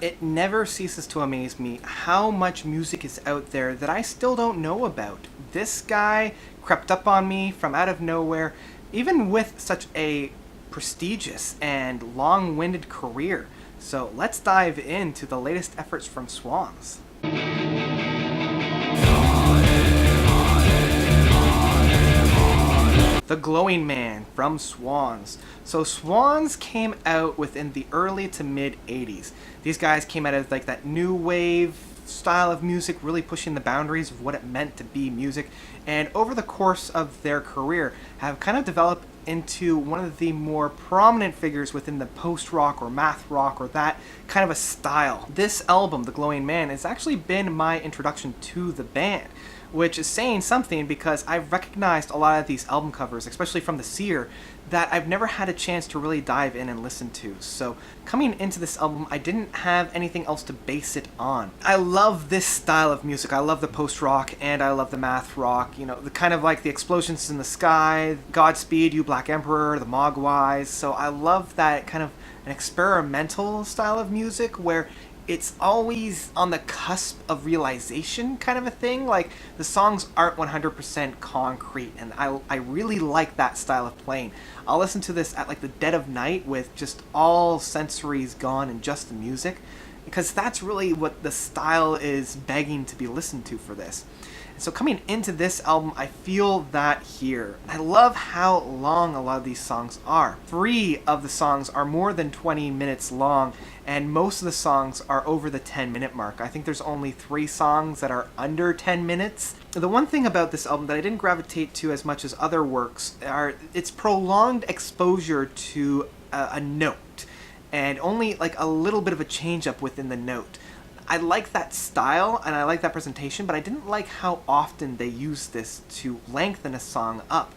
It never ceases to amaze me how much music is out there that I still don't know about. This guy crept up on me from out of nowhere, even with such a prestigious and long-winded career. So let's dive into the latest efforts from Swans. The Glowing Man from Swans. So Swans came out within the early to mid 80s. These guys came out of like that new wave style of music, really pushing the boundaries of what it meant to be music, and over the course of their career have kind of developed into one of the more prominent figures within the post-rock or math rock or that kind of a style. This album, The Glowing Man, has actually been my introduction to the band, which is saying something because I've recognized a lot of these album covers, especially from the Seer, that I've never had a chance to really dive in and listen to. So coming into this album, I didn't have anything else to base it on. I love this style of music. I love the post-rock and I love the math rock. You know, the kind of like the explosions in the sky, Godspeed You Black Emperor, the Mogwais. So I love that kind of an experimental style of music where it's always on the cusp of realization kind of a thing. Like the songs aren't 100% concrete, and I really like that style of playing. I'll listen to this at like the dead of night with just all sensories gone and just the music, because that's really what the style is begging to be listened to for this. So coming into this album, I feel that here. I love how long a lot of these songs are. 3 of the songs are more than 20 minutes long, and most of the songs are over the 10-minute mark. I think there's only 3 songs that are under 10 minutes. The one thing about this album that I didn't gravitate to as much as other works are its prolonged exposure to a note, and only like a little bit of a change up within the note. I like that style and I like that presentation, but I didn't like how often they used this to lengthen a song up.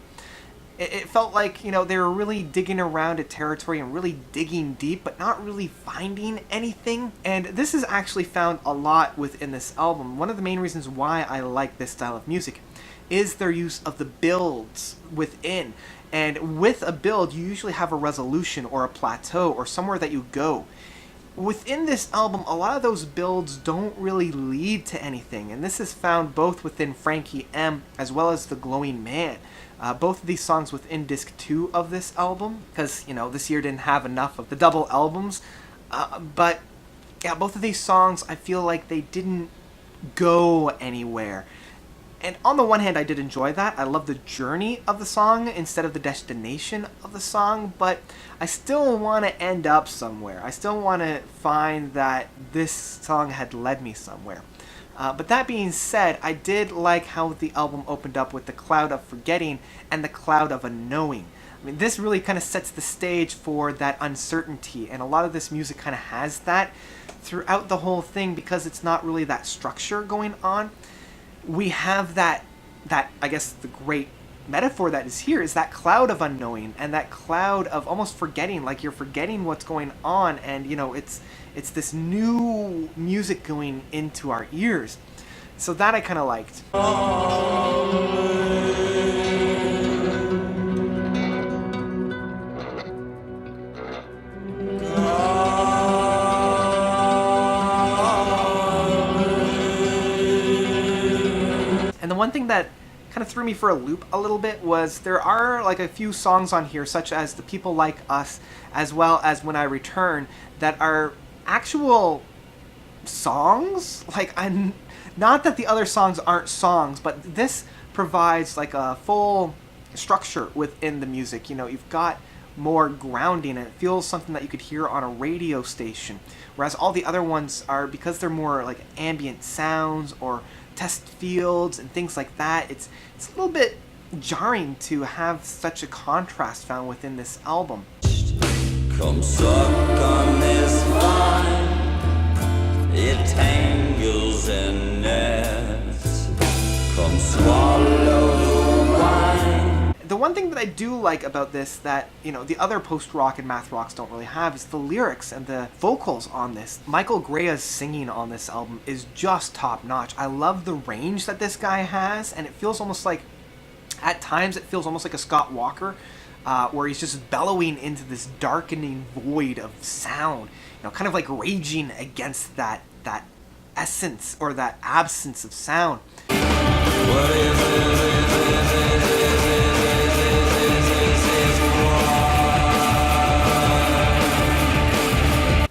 It felt like, you know, they were really digging around a territory and really digging deep, but not really finding anything. And this is actually found a lot within this album. One of the main reasons why I like this style of music is their use of the builds within. And with a build, you usually have a resolution or a plateau or somewhere that you go. Within this album, a lot of those builds don't really lead to anything, and this is found both within Frankie M as well as The Glowing Man. Both of these songs within disc 2 of this album, because, you know, this year didn't have enough of the double albums, but yeah, both of these songs I feel like they didn't go anywhere. And on the one hand, I did enjoy that. I love the journey of the song instead of the destination of the song, but I still want to end up somewhere. I still want to find that this song had led me somewhere. But that being said, I did like how the album opened up with the Cloud of Forgetting and the Cloud of Unknowing. I mean, this really kind of sets the stage for that uncertainty, and a lot of this music kind of has that throughout the whole thing because it's not really that structure going on. We have that I guess the great metaphor that is here is that cloud of unknowing and that cloud of almost forgetting, like you're forgetting what's going on, and you know it's this new music going into our ears. So that I kind of liked. And the one thing that kind of threw me for a loop a little bit was there are like a few songs on here, such as The People Like Us, as well as When I Return, that are actual songs. Like, I'm not that the other songs aren't songs, but this provides like a full structure within the music. You know, you've got more grounding, and it feels something that you could hear on a radio station, whereas all the other ones are, because they're more like ambient sounds or test fields and things like that, it's a little bit jarring to have such a contrast found within this album. Come suck on this vine, it tangles and nests. Come swallow the wine. The one thing that I do like about this that, you know, the other post-rock and math rocks don't really have is the lyrics and the vocals on this. Michael Grea's singing on this album is just top-notch. I love the range that this guy has, and it feels almost like, at times, it feels almost like a Scott Walker where he's just bellowing into this darkening void of sound, kind of like raging against that essence or that absence of sound.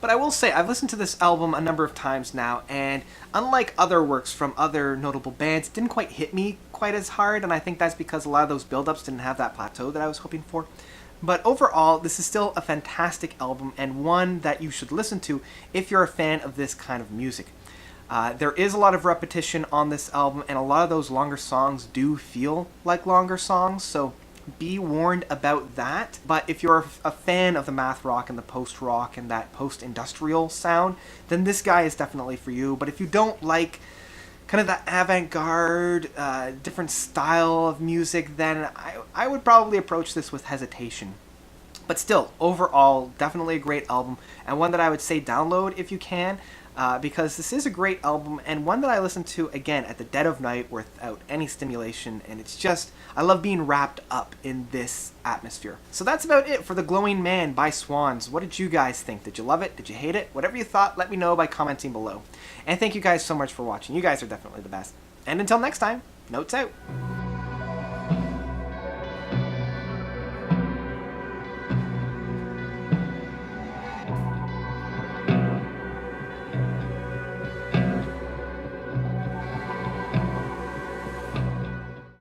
But I will say, I've listened to this album a number of times now, and unlike other works from other notable bands, it didn't quite hit me quite as hard, and I think that's because a lot of those build-ups didn't have that plateau that I was hoping for. But overall, this is still a fantastic album, and one that you should listen to if you're a fan of this kind of music. There is a lot of repetition on this album, and a lot of those longer songs do feel like longer songs, so be warned about that. But if you're a fan of the math rock and the post-rock and that post-industrial sound, then this guy is definitely for you. But if you don't like kind of that avant-garde, different style of music, then I would probably approach this with hesitation. But still, overall, definitely a great album, and one that I would say download if you can, because this is a great album, and one that I listen to, again, at the dead of night without any stimulation, and it's just, I love being wrapped up in this atmosphere. So that's about it for The Glowing Man by Swans. What did you guys think? Did you love it? Did you hate it? Whatever you thought, let me know by commenting below. And thank you guys so much for watching. You guys are definitely the best. And until next time, notes out.